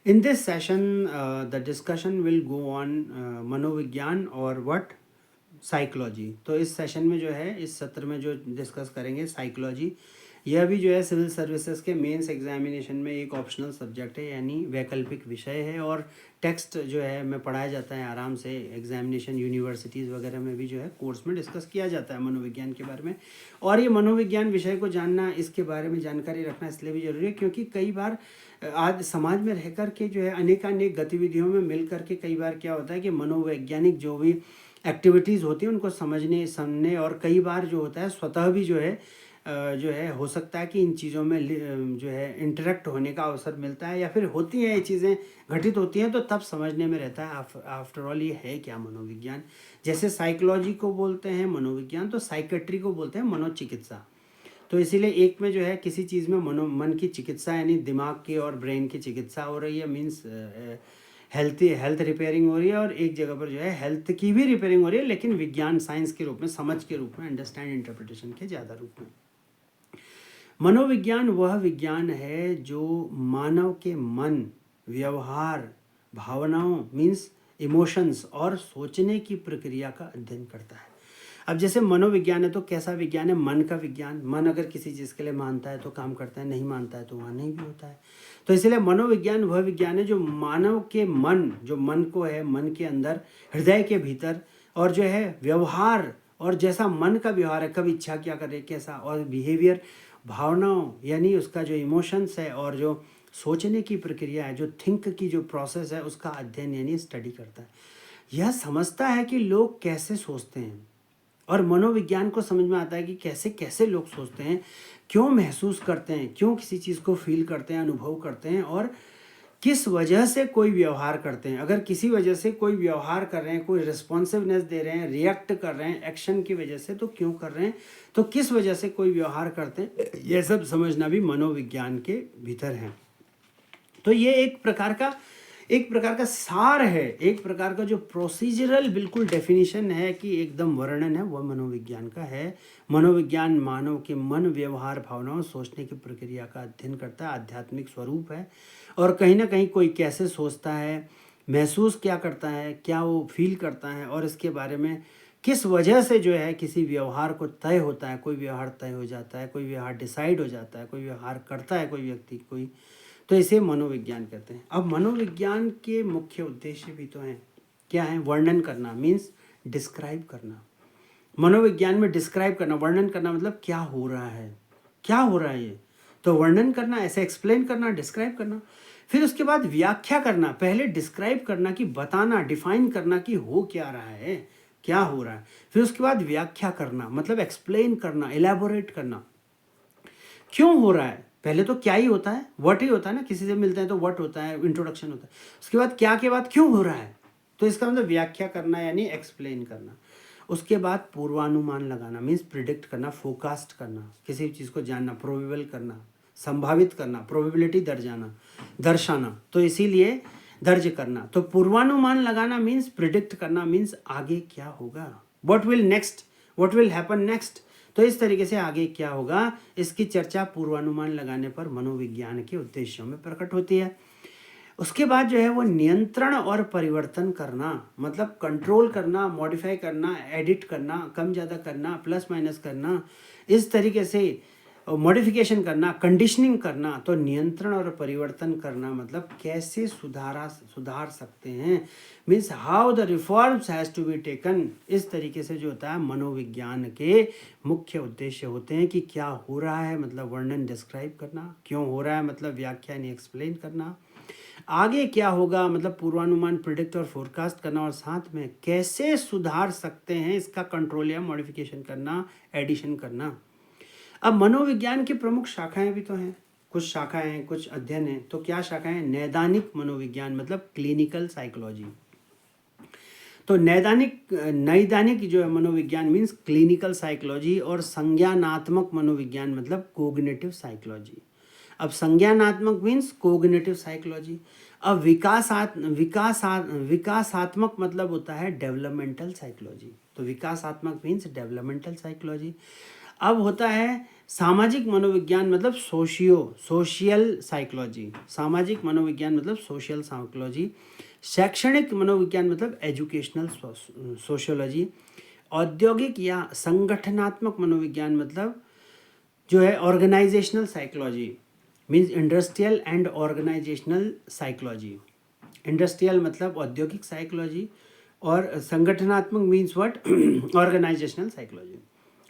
In this session, the discussion will go on मनोविज्ञान और what psychology. तो इस सेशन में जो है, इस सत्र में जो डिस्कस करेंगे साइकोलॉजी, यह भी जो है सिविल सर्विसेज के मेंस एग्जामिनेशन में एक ऑप्शनल सब्जेक्ट है, यानी वैकल्पिक विषय है। और टेक्स्ट जो है में पढ़ाया जाता है आराम से, एग्जामिनेशन यूनिवर्सिटीज़ वगैरह में भी जो है कोर्स में डिस्कस किया जाता है मनोविज्ञान के बारे में। और ये मनोविज्ञान विषय को जानना, इसके बारे में जानकारी रखना इसलिए भी ज़रूरी है क्योंकि कई बार आज समाज में रह कर के जो है अनेकानेक गतिविधियों में मिल कर के कई बार क्या होता है कि मनोवैज्ञानिक जो भी एक्टिविटीज़ होती हैं उनको समझने समझने और कई बार जो होता है स्वतः भी जो है हो सकता है कि इन चीज़ों में जो है इंटरेक्ट होने का अवसर मिलता है, या फिर होती हैं ये चीज़ें घटित होती हैं तो तब समझने में रहता है आफ्टर ऑल ये है क्या मनोविज्ञान। जैसे साइकोलॉजी को बोलते हैं मनोविज्ञान, तो साइकेट्री को बोलते हैं मनोचिकित्सा। तो इसीलिए एक में जो है किसी चीज़ में मन की चिकित्सा यानी दिमाग की और ब्रेन की चिकित्सा हो रही है, मीन्स हेल्थ रिपेयरिंग हो रही है, और एक जगह पर जो है हेल्थ की भी रिपेयरिंग हो रही है, लेकिन विज्ञान साइंस के रूप में, समझ के रूप में, अंडरस्टैंड इंटरप्रिटेशन के ज़्यादा रूप में। मनोविज्ञान वह विज्ञान है जो मानव के मन, व्यवहार, भावनाओं मीन्स इमोशंस और सोचने की प्रक्रिया का अध्ययन करता है। अब जैसे मनोविज्ञान है तो कैसा विज्ञान है? मन का विज्ञान। मन अगर किसी चीज़ के लिए मानता है तो काम करता है, नहीं मानता है तो वहाँ नहीं भी होता है। तो इसलिए मनोविज्ञान वह विज्ञान है जो मानव के मन, जो मन को है, मन के अंदर, हृदय के भीतर, और जो है व्यवहार, और जैसा मन का व्यवहार है, कब इच्छा क्या करे, कैसा, और बिहेवियर, भावनाओं यानी उसका जो इमोशंस है, और जो सोचने की प्रक्रिया है, जो थिंक की जो प्रोसेस है, उसका अध्ययन यानी स्टडी करता है। यह समझता है कि लोग कैसे सोचते हैं, और मनोविज्ञान को समझ में आता है कि कैसे कैसे लोग सोचते हैं, क्यों महसूस करते हैं, क्यों किसी चीज़ को फील करते हैं, अनुभव करते हैं, और किस वजह से कोई व्यवहार करते हैं। अगर किसी वजह से कोई व्यवहार कर रहे हैं, कोई रिस्पॉन्सिवनेस दे रहे हैं, रिएक्ट कर रहे हैं एक्शन की वजह से, तो क्यों कर रहे हैं, तो किस वजह से कोई व्यवहार करते हैं, यह सब समझना भी मनोविज्ञान के भीतर है। तो ये एक प्रकार का सार है, एक प्रकार का जो प्रोसीजरल बिल्कुल डेफिनेशन है कि एकदम वर्णन है, वह मनोविज्ञान का है। मनोविज्ञान मानव के मन, व्यवहार, भावनाओं, सोचने की प्रक्रिया का अध्ययन करता है, आध्यात्मिक स्वरूप है। और कहीं ना कहीं कोई कैसे सोचता है, महसूस क्या करता है, क्या वो फील करता है, और इसके बारे में किस वजह से जो है किसी व्यवहार को तय होता है, कोई व्यवहार तय हो जाता है, कोई व्यवहार डिसाइड हो जाता है, कोई व्यवहार करता है कोई व्यक्ति कोई, तो इसे मनोविज्ञान कहते हैं। अब मनोविज्ञान के मुख्य उद्देश्य भी तो हैं, क्या है? वर्णन करना मीन्स डिस्क्राइब करना। मनोविज्ञान में डिस्क्राइब करना, वर्णन करना मतलब क्या हो रहा है, क्या हो रहा है ये, तो वर्णन करना, ऐसे एक्सप्लेन करना, डिस्क्राइब करना। फिर उसके बाद व्याख्या करना, पहले डिस्क्राइब करना कि बताना, डिफाइन करना कि हो क्या रहा है, क्या हो रहा है। फिर उसके बाद व्याख्या करना मतलब एक्सप्लेन करना, एलैबोरेट करना, क्यों हो रहा है। पहले तो क्या ही होता है, व्हाट ही होता है ना, किसी से मिलते हैं तो व्हाट होता है, इंट्रोडक्शन होता है। उसके बाद क्या के बाद क्यों हो रहा है, तो इसका मतलब व्याख्या करना यानी एक्सप्लेन करना। उसके बाद पूर्वानुमान लगाना मीन्स प्रिडिक्ट करना, फोरकास्ट करना, किसी चीज़ को जानना, प्रोबेबल करना, संभावित करना, प्रोबेबिलिटी दर्शाना, तो इसीलिए दर्ज करना। तो पूर्वानुमान लगाना मीन्स प्रिडिक्ट करना, मीन्स आगे क्या होगा, व्हाट विल हैपन नेक्स्ट। तो इस तरीके से आगे क्या होगा, इसकी चर्चा पूर्वानुमान लगाने पर मनोविज्ञान के उद्देश्यों में प्रकट होती है। उसके बाद जो है वो नियंत्रण और परिवर्तन करना मतलब कंट्रोल करना, मॉडिफाई करना, एडिट करना, कम ज़्यादा करना, प्लस माइनस करना, इस तरीके से मॉडिफिकेशन करना, कंडीशनिंग करना। तो नियंत्रण और परिवर्तन करना मतलब कैसे सुधार सकते हैं, means how the reforms has to be taken. इस तरीके से जो होता है मनोविज्ञान के मुख्य उद्देश्य होते हैं कि क्या हो रहा है मतलब वर्णन, डिस्क्राइब करना, क्यों हो रहा है मतलब व्याख्या यानी एक्सप्लेन करना, आगे क्या होगा मतलब पूर्वानुमान, प्रिडिक्ट और फोरकास्ट करना, और साथ में कैसे सुधार सकते हैं इसका कंट्रोल या मॉडिफिकेशन करना, एडिशन करना। अब मनोविज्ञान की प्रमुख शाखाएं भी तो हैं, कुछ शाखाएं हैं, कुछ अध्ययन हैं। तो क्या शाखाएं हैं? नैदानिक मनोविज्ञान मतलब क्लिनिकल साइकोलॉजी। तो नैदानिक जो है मनोविज्ञान मीन्स क्लिनिकल साइकोलॉजी, और संज्ञानात्मक मनोविज्ञान मतलब कोग्निटिव साइकोलॉजी। अब संज्ञानात्मक मीन्स कोग्निटिव साइकोलॉजी। अब विकासात्मक मतलब होता है डेवलपमेंटल साइकोलॉजी। तो विकासात्मक मीन्स डेवलपमेंटल साइकोलॉजी। अब होता है सामाजिक मनोविज्ञान मतलब सोशियल साइकोलॉजी। सामाजिक मनोविज्ञान मतलब सोशल साइकोलॉजी। शैक्षणिक मनोविज्ञान मतलब एजुकेशनल सोशियोलॉजी। औद्योगिक या संगठनात्मक मनोविज्ञान मतलब जो है organisational psychology, means industrial and organisational psychology. Industrial मतलब औद्योगिक साइकोलॉजी और संगठनात्मक मीन्स व्हाट, ऑर्गेनाइजेशनल साइकोलॉजी।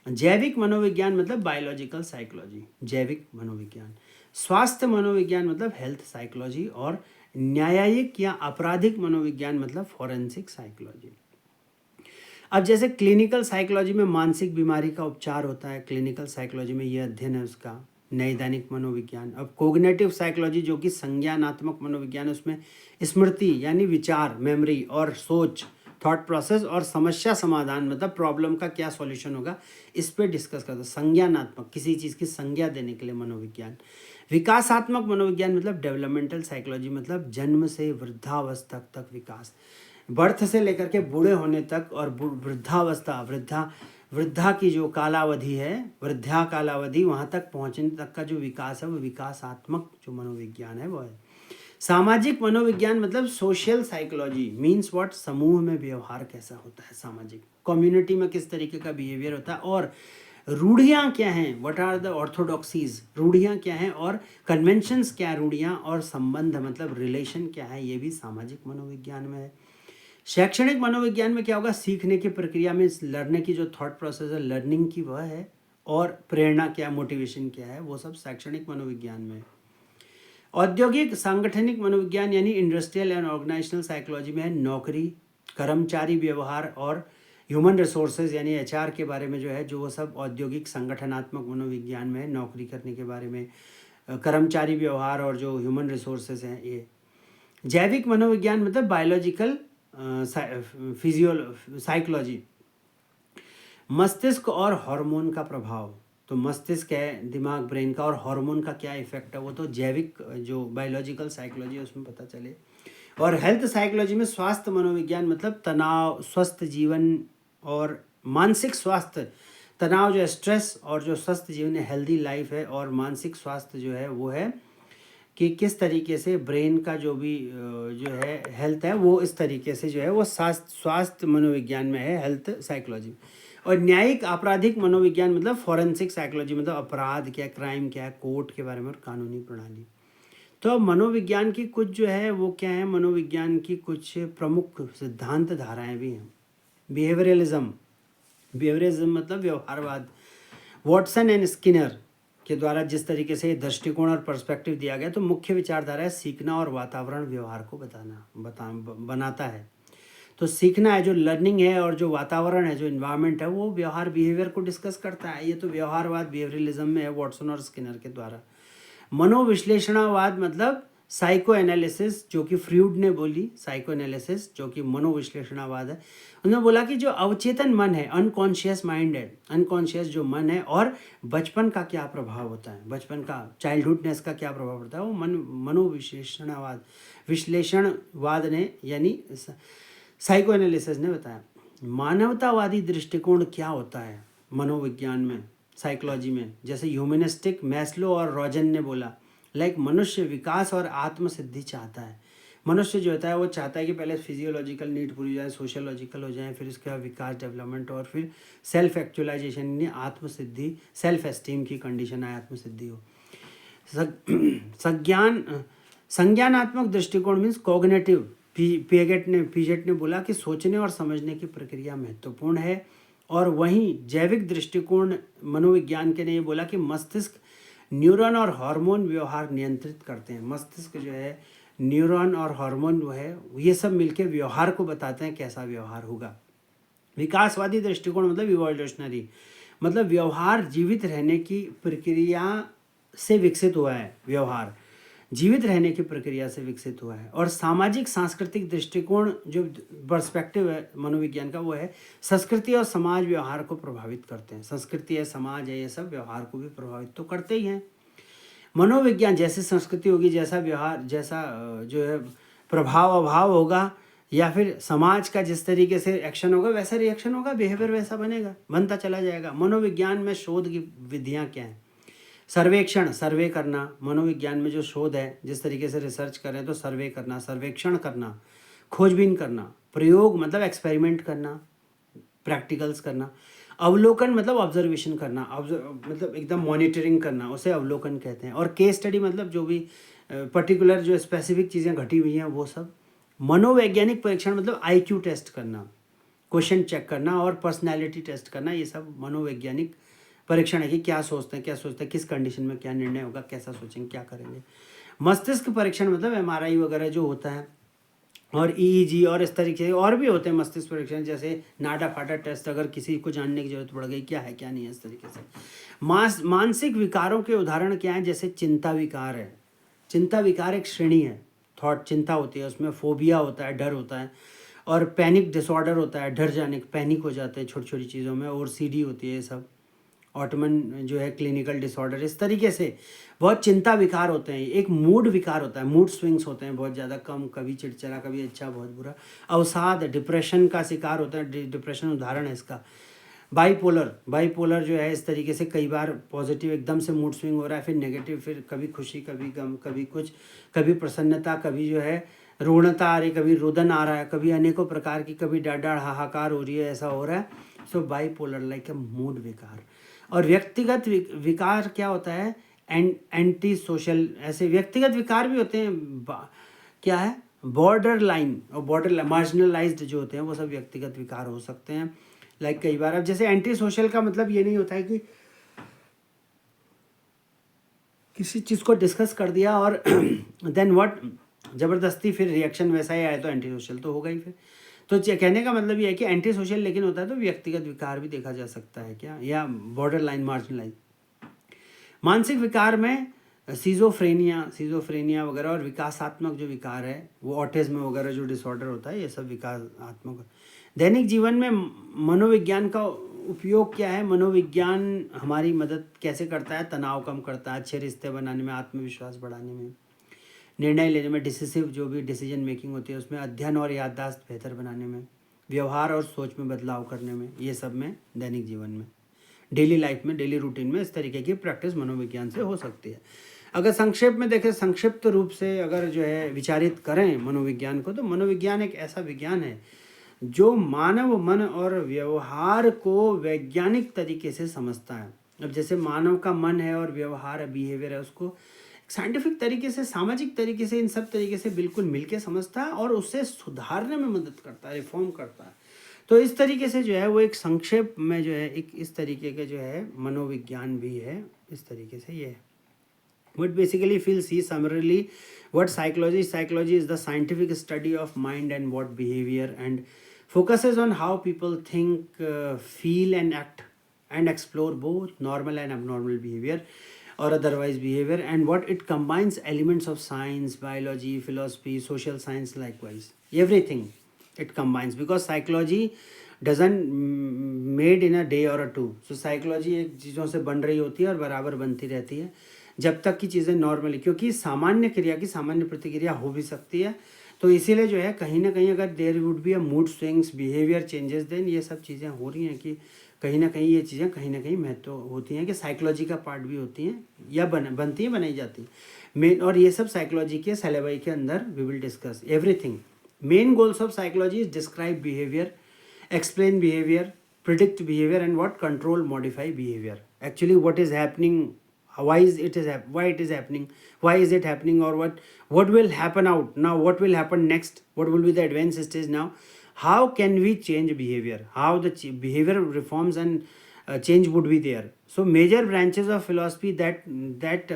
जैविक मनोविज्ञान मतलब बायोलॉजिकल साइकोलॉजी, जैविक मनोविज्ञान। स्वास्थ्य मनोविज्ञान मतलब हेल्थ साइकोलॉजी। और न्यायिक या आपराधिक मनोविज्ञान मतलब फॉरेंसिक साइकोलॉजी। अब जैसे क्लिनिकल साइकोलॉजी में मानसिक बीमारी का उपचार होता है, क्लिनिकल साइकोलॉजी में ये अध्ययन है उसका। नैदानिक मनोविज्ञान। अब कोग्निटिव साइकोलॉजी जो कि संज्ञानात्मक मनोविज्ञान है, उसमें स्मृति यानी विचार, मेमोरी और सोच, थॉट प्रोसेस और समस्या समाधान मतलब प्रॉब्लम का क्या सॉल्यूशन होगा, इस पे डिस्कस करता है। संज्ञानात्मक, किसी चीज़ की संज्ञा देने के लिए मनोविज्ञान। विकासात्मक मनोविज्ञान मतलब डेवलपमेंटल साइकोलॉजी मतलब जन्म से वृद्धावस्था तक विकास, बर्थ से लेकर के बूढ़े होने तक और वृद्धावस्था, वृद्धा की जो कालावधि है, वृद्धा कालावधि, वहाँ तक पहुँचने तक का जो विकास है वो विकासात्मक जो मनोविज्ञान है वो है। सामाजिक मनोविज्ञान मतलब सोशल साइकोलॉजी, मीन्स व्हाट, समूह में व्यवहार कैसा होता है, सामाजिक कम्युनिटी में किस तरीके का बिहेवियर होता है, और रूढ़ियाँ क्या हैं, व्हाट आर द ऑर्थोडॉक्सीज, रूढ़ियाँ क्या हैं और कन्वेंशंस क्या है, रूढ़ियाँ और संबंध मतलब रिलेशन क्या है, ये भी सामाजिक मनोविज्ञान में है। शैक्षणिक मनोविज्ञान में क्या होगा, सीखने की प्रक्रिया में लर्निंग की जो थॉट प्रोसेस है, लर्निंग की वह है, और प्रेरणा क्या, मोटिवेशन क्या है, वो सब शैक्षणिक मनोविज्ञान में। औद्योगिक सांगठनिक मनोविज्ञान यानी इंडस्ट्रियल एंड ऑर्गेनाइजेशनल साइकोलॉजी में है नौकरी, कर्मचारी व्यवहार और ह्यूमन रिसोर्सेज यानी एचआर के बारे में जो है, जो वो सब औद्योगिक संगठनात्मक मनोविज्ञान में है, नौकरी करने के बारे में, कर्मचारी व्यवहार और जो ह्यूमन रिसोर्सेज हैं ये। जैविक मनोविज्ञान मतलब बायोलॉजिकल साइकोलॉजी। मस्तिष्क और हार्मोन का प्रभाव, तो मस्तिष्क है, दिमाग, ब्रेन का, और हार्मोन का क्या इफेक्ट है, वो तो जैविक जो बायोलॉजिकल साइकोलॉजी है उसमें पता चले। और हेल्थ साइकोलॉजी में स्वास्थ्य मनोविज्ञान मतलब तनाव, स्वस्थ जीवन और मानसिक स्वास्थ्य, तनाव जो है स्ट्रेस, और जो स्वस्थ जीवन है हेल्दी लाइफ है, और मानसिक स्वास्थ्य जो है वो है कि किस तरीके से ब्रेन का जो भी जो है हेल्थ है वो इस तरीके से जो है वो स्वास्थ्य मनोविज्ञान में है, हेल्थ साइकोलॉजी। और न्यायिक आपराधिक मनोविज्ञान मतलब फॉरेंसिक साइकोलॉजी मतलब अपराध क्या, क्राइम क्या है, कोर्ट के बारे में और कानूनी प्रणाली। तो मनोविज्ञान की कुछ जो है वो क्या है, मनोविज्ञान की कुछ प्रमुख सिद्धांत धाराएं भी हैं। बिहेवियरलिज्म, बिहेवियरिज्म मतलब व्यवहारवाद। वॉटसन एंड स्किनर के द्वारा जिस तरीके से दृष्टिकोण और पर्सपेक्टिव दिया गया, तो मुख्य विचारधारा है सीखना और वातावरण व्यवहार को बनाता है। तो सीखना है जो लर्निंग है, और जो वातावरण है, जो इन्वायरमेंट है, वो व्यवहार बिहेवियर को डिस्कस करता है। ये तो व्यवहारवाद बिहेवियरलिज्म में है, वॉटसन और स्किनर के द्वारा। मनोविश्लेषणवाद मतलब साइको एनालिसिस, जो कि फ्रूड ने बोली, साइको एनालिसिस जो कि मनोविश्लेषणवाद है। उन्होंने बोला कि जो अवचेतन मन है, अनकॉन्शियस माइंड है, अनकॉन्शियस जो मन है, और बचपन का क्या प्रभाव होता है, बचपन का चाइल्डहुडनेस का क्या प्रभाव पड़ता है, वो मनोविश्लेषणवाद, विश्लेषणवाद ने यानी साइको एनालिसिस ने बताया। मानवतावादी दृष्टिकोण क्या होता है मनोविज्ञान में, साइकोलॉजी में, जैसे ह्यूमनिस्टिक, मैस्लो और रॉजन ने बोला, लाइक मनुष्य विकास और आत्मसिद्धि चाहता है। मनुष्य जो होता है वो चाहता है कि पहले फिजियोलॉजिकल नीड पूरी हो जाए, सोशलॉजिकल हो जाए, फिर उसके बाद विकास, डेवलपमेंट, और फिर सेल्फ एक्चुअलाइजेशन यानी आत्मसिद्धि, सेल्फ एस्टीम की कंडीशन आए, आत्मसिद्धि हो। संज्ञानात्मक दृष्टिकोण मीन्स कॉग्निटिव, पीजेट ने बोला कि सोचने और समझने की प्रक्रिया महत्वपूर्ण है। और वहीं जैविक दृष्टिकोण मनोविज्ञान के ने ये बोला कि मस्तिष्क न्यूरॉन और हार्मोन व्यवहार नियंत्रित करते हैं। मस्तिष्क जो है, न्यूरॉन और हार्मोन वो है, ये सब मिलके व्यवहार को बताते हैं कैसा व्यवहार होगा। विकासवादी दृष्टिकोण मतलब इवोल्यूशनरी, मतलब व्यवहार जीवित रहने की प्रक्रिया से विकसित हुआ है, व्यवहार जीवित रहने की प्रक्रिया से विकसित हुआ है। और सामाजिक सांस्कृतिक दृष्टिकोण जो पर्सपेक्टिव है मनोविज्ञान का, वो है संस्कृति और समाज व्यवहार को प्रभावित करते हैं। संस्कृति है, समाज है, ये सब व्यवहार को भी प्रभावित तो करते ही हैं। मनोविज्ञान जैसे संस्कृति होगी, जैसा व्यवहार, जैसा जो है प्रभाव अभाव होगा, या फिर समाज का जिस तरीके से एक्शन होगा वैसा रिएक्शन होगा, बिहेवियर वैसा बनता चला जाएगा। मनोविज्ञान में शोध की विधियाँ क्या हैं, सर्वेक्षण, सर्वे करना, मनोविज्ञान में जो शोध है, जिस तरीके से रिसर्च कर रहे हैं तो सर्वे करना, सर्वेक्षण करना, खोजबीन करना, प्रयोग मतलब एक्सपेरिमेंट करना, प्रैक्टिकल्स करना, अवलोकन मतलब ऑब्जर्वेशन करना, मतलब एकदम मॉनिटरिंग करना, उसे अवलोकन कहते हैं, और केस स्टडी मतलब जो भी पर्टिकुलर जो स्पेसिफिक चीज़ें घटी हुई हैं वो सब। मनोवैज्ञानिक परीक्षण मतलब आईक्यू टेस्ट करना, क्वेश्चन चेक करना और पर्सनैलिटी टेस्ट करना, ये सब मनोवैज्ञानिक परीक्षण है कि क्या सोचते हैं, क्या सोचते हैं, किस कंडीशन में क्या निर्णय होगा, कैसा सोचेंगे, क्या करेंगे। मस्तिष्क परीक्षण मतलब एमआरआई वगैरह जो होता है, और ईईजी और इस तरीके से और भी होते हैं मस्तिष्क परीक्षण, जैसे नाडा फाटा टेस्ट, अगर किसी को जानने की जरूरत पड़ गई क्या है क्या नहीं है, इस तरीके से। मानसिक विकारों के उदाहरण क्या हैं, जैसे चिंता विकार है। चिंता विकार एक श्रेणी है, थॉट चिंता होती है, उसमें फोबिया होता है, डर होता है, और पैनिक डिसऑर्डर होता है, डर जाने पैनिक हो जाते हैं छोटी छोटी चीज़ों में, और सीडी होती है, ये सब ऑटमन जो है क्लिनिकल डिसऑर्डर, इस तरीके से बहुत चिंता विकार होते हैं। एक मूड विकार होता है, मूड स्विंग्स होते हैं बहुत ज़्यादा, कम, कभी चिड़चिड़ा, कभी अच्छा, बहुत बुरा। अवसाद, डिप्रेशन का शिकार होता है, डिप्रेशन उदाहरण है इसका। बाईपोलर जो है इस तरीके से, कई बार पॉजिटिव एकदम से मूड स्विंग हो रहा है, फिर नेगेटिव, फिर कभी खुशी, कभी गम, कभी कुछ, कभी प्रसन्नता, कभी जो है रोणता आ रही, कभी रुदन आ रहा है, कभी अनेकों प्रकार की, कभी डर डर हाहाकार हो रही है, ऐसा हो रहा है। सो बाईपोलर लाइक ए मूड विकार। और व्यक्तिगत विकार क्या होता है, एंटी सोशल, ऐसे व्यक्तिगत विकार भी होते हैं। क्या है, बॉर्डर लाइन और बॉर्डर मार्जिनलाइज्ड जो होते हैं वो सब व्यक्तिगत विकार हो सकते हैं। लाइक कई बार, अब जैसे एंटी सोशल का मतलब ये नहीं होता है कि किसी चीज़ को डिस्कस कर दिया और देन व्हाट, ज़बरदस्ती फिर रिएक्शन वैसा ही आया तो एंटी सोशल तो होगा ही फिर। तो कहने का मतलब ये है कि एंटी सोशल लेकिन होता है तो व्यक्तिगत विकार भी देखा जा सकता है क्या, या बॉर्डर लाइन मार्जिनलाइज। मानसिक विकार में सीजोफ्रेनिया वगैरह, और विकासात्मक जो विकार है वो ऑटिज्म वगैरह जो डिसऑर्डर होता है, ये सब विकासात्मक। दैनिक जीवन में मनोविज्ञान का उपयोग क्या है, मनोविज्ञान हमारी मदद कैसे करता है, तनाव कम करता है, अच्छे रिश्ते बनाने में, आत्मविश्वास बढ़ाने में, निर्णय लेने में, डिसिसिव जो भी डिसीजन मेकिंग होती है उसमें, अध्ययन और याददाश्त बेहतर बनाने में, व्यवहार और सोच में बदलाव करने में, ये सब में दैनिक जीवन में, डेली लाइफ में, डेली रूटीन में इस तरीके की प्रैक्टिस मनोविज्ञान से हो सकती है। अगर संक्षेप में देखें, संक्षिप्त रूप से अगर जो है विचारित करें मनोविज्ञान को, तो मनोविज्ञान एक ऐसा विज्ञान है जो मानव मन और व्यवहार को वैज्ञानिक तरीके से समझता है। अब जैसे मानव का मन है और व्यवहार है, बिहेवियर है, उसको साइंटिफिक तरीके से, सामाजिक तरीके से, इन सब तरीके से बिल्कुल मिलके समझता है और उससे सुधारने में मदद करता है, रिफॉर्म करता है। तो इस तरीके से जो है वो एक संक्षेप में जो है एक इस तरीके के जो है मनोविज्ञान भी है, इस तरीके से ये है। What basically if we'll see summarily what psychology is the scientific study of mind and what behavior, and focuses on how people think, feel and act, and explore both normal and abnormal behavior or otherwise behavior, and what it combines elements of science, biology, philosophy, social science, likewise everything it combines, because psychology doesn't made in a day or a two. So psychology एक चीज़ों से बन रही होती है और बराबर बनती रहती है जब तक की चीज़ें नॉर्मली, क्योंकि सामान्य क्रिया की सामान्य प्रतिक्रिया हो भी सकती है। तो इसीलिए जो है कहीं ना कहीं अगर there would be a mood swings, behaviour changes, then ये सब चीज़ें हो रही हैं कि कहीं ना कहीं ये चीज़ें कहीं ना कहीं महत्व होती हैं, कि साइकोलॉजी का पार्ट भी होती हैं या बनती हैं, बनाई जाती हैं मेन। और ये सब साइकोलॉजी के सिलेबस के अंदर we will discuss everything. Main goals of psychology is describe behaviour, explain behavior, predict behavior, and what control, modify behavior. Actually what is happening, why it is happening, why is it happening, or what will happen out now, what will happen next, what will be the advanced stage now, how can we change behavior, how the behavior reforms and change would be there. So major branches of philosophy that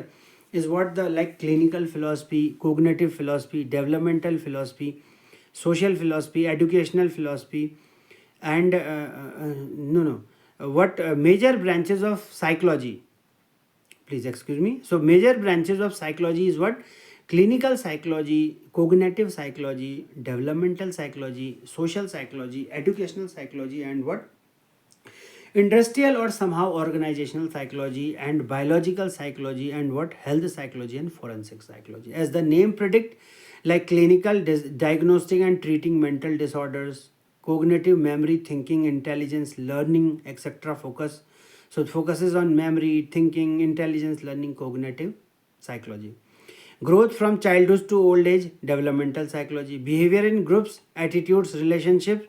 is what the like clinical philosophy, cognitive philosophy, developmental philosophy, social philosophy, educational philosophy, and what major branches of psychology, please excuse me. So major branches of psychology is what, clinical psychology, cognitive psychology, developmental psychology, social psychology, educational psychology, and what, industrial or somehow organizational psychology, and biological psychology, and what, health psychology and forensic psychology. As the name predict, like clinical diagnostic and treating mental disorders, cognitive, memory, thinking, intelligence, learning, etc. focus So it focuses on memory, thinking, intelligence, learning, cognitive psychology. Growth from childhood to old age, developmental psychology. Behavior in groups, attitudes, relationships,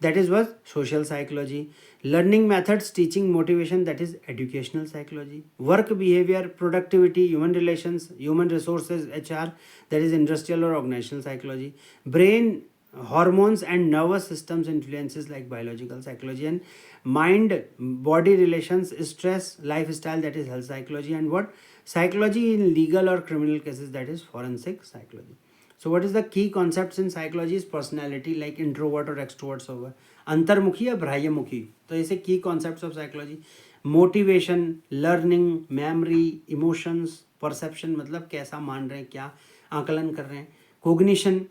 that is what social psychology. Learning methods, teaching, motivation, that is educational psychology. Work behavior, productivity, human relations, human resources, HR, that is industrial or organizational psychology. Brain, hormones and nervous systems influences like biological psychology. And mind body relations, stress, lifestyle, that is health psychology. And what psychology in legal or criminal cases, that is forensic psychology. So what is the key concepts in psychology is personality, like introvert or extroverts होगा, अंतर्मुखी या बाह्यमुखी, तो ऐसे key concepts of psychology. Motivation, learning, memory, emotions, perception मतलब कैसा मान रहे हैं, क्या आकलन कर रहे हैं, cognition,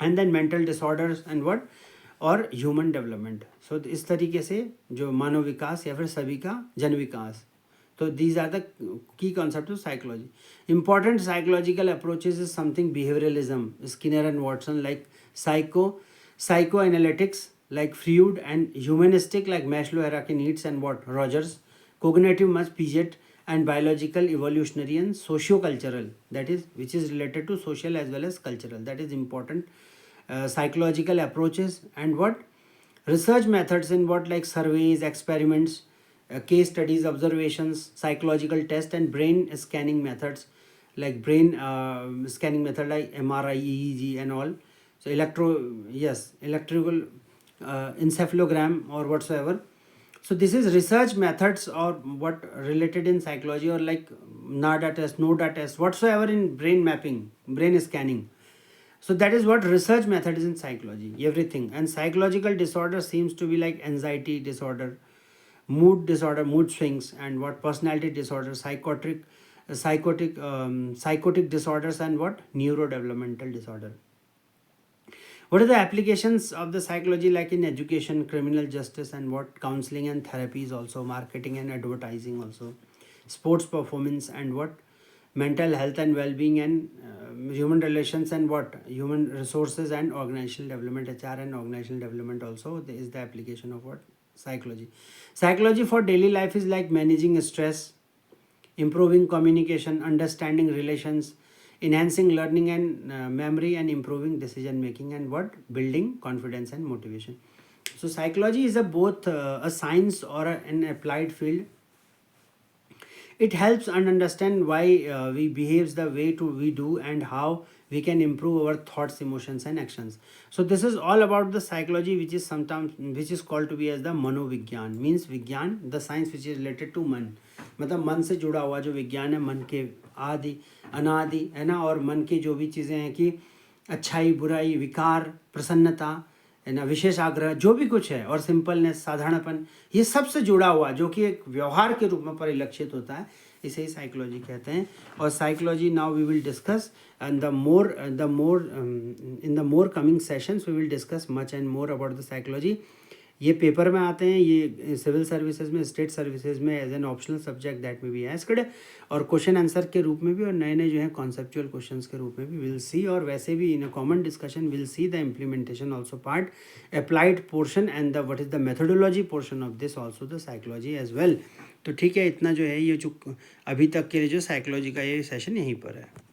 and then mental disorders and what, और ह्यूमन डेवलपमेंट. सो इस तरीके से जो मानव विकास या फिर सभी का जन विकास. So these are the key concepts of psychology. Important psychological approaches is something behavioralism, Skinner and Watson, like psychoanalytics like Freud, and humanistic like Maslow hierarchy needs and what Rogers, cognitive much Piaget, and biological, evolutionary, and socio-cultural, that is which is related to social as well as cultural, that is important psychological approaches. And what research methods in what like surveys, experiments, case studies, observations, psychological tests, and brain scanning methods like brain scanning method like MRI, EEG and all. So electrical encephalogram or whatsoever. So this is research methods or what related in psychology, or like NADA test, NODA test, whatsoever in brain mapping, brain scanning. So that is what research method is in psychology, everything. And psychological disorder seems to be like anxiety disorder, mood disorder, mood swings, and what personality disorder, psychotic disorders, and what neurodevelopmental disorder. What are the applications of the psychology like in education, criminal justice, and what counseling and therapies, also marketing and advertising, also sports performance, and what mental health and well-being, and human relations, and what human resources and organizational development, HR and organizational development, also there is the application of what psychology. Psychology for daily life is like managing stress, improving communication, understanding relations, enhancing learning and memory, and improving decision making, and what building confidence and motivation. So psychology is both a science or an applied field. It helps and understand why we behaves the way we do, and how we can improve our thoughts, emotions, and actions. So this is all about the psychology, which is called to be as the मनोविज्ञान, means विज्ञान, the science which is related to मन, मतलब मन से जुड़ा हुआ जो विज्ञान है, मन के आदि अनादि है ना, और मन की जो भी चीज़ें हैं कि अच्छाई, बुराई, विकार, प्रसन्नता है ना, विशेष आग्रह, जो भी कुछ है, और सिंपलनेस, साधारणपन, ये सब से जुड़ा हुआ जो कि एक व्यवहार के रूप में परिलक्षित होता है, इसे ही साइकोलॉजी कहते हैं. और psychology now we will discuss, and the more in the more coming sessions we will discuss much and more about the psychology. ये पेपर में आते हैं, ये सिविल सर्विसेज में, स्टेट सर्विसेज में as an optional subject that में भी asked, और क्वेश्चन आंसर के रूप में भी, और नए नए जो है कॉन्सेप्चुअल क्वेश्चंस के रूप में भी विल सी. और वैसे भी in a common discussion will see the implementation also part, applied portion, and the what is the methodology portion of this also the psychology as well. तो ठीक है, इतना जो है ये जो अभी तक के लिए जो साइकोलॉजी का ये सेशन यहीं पर है.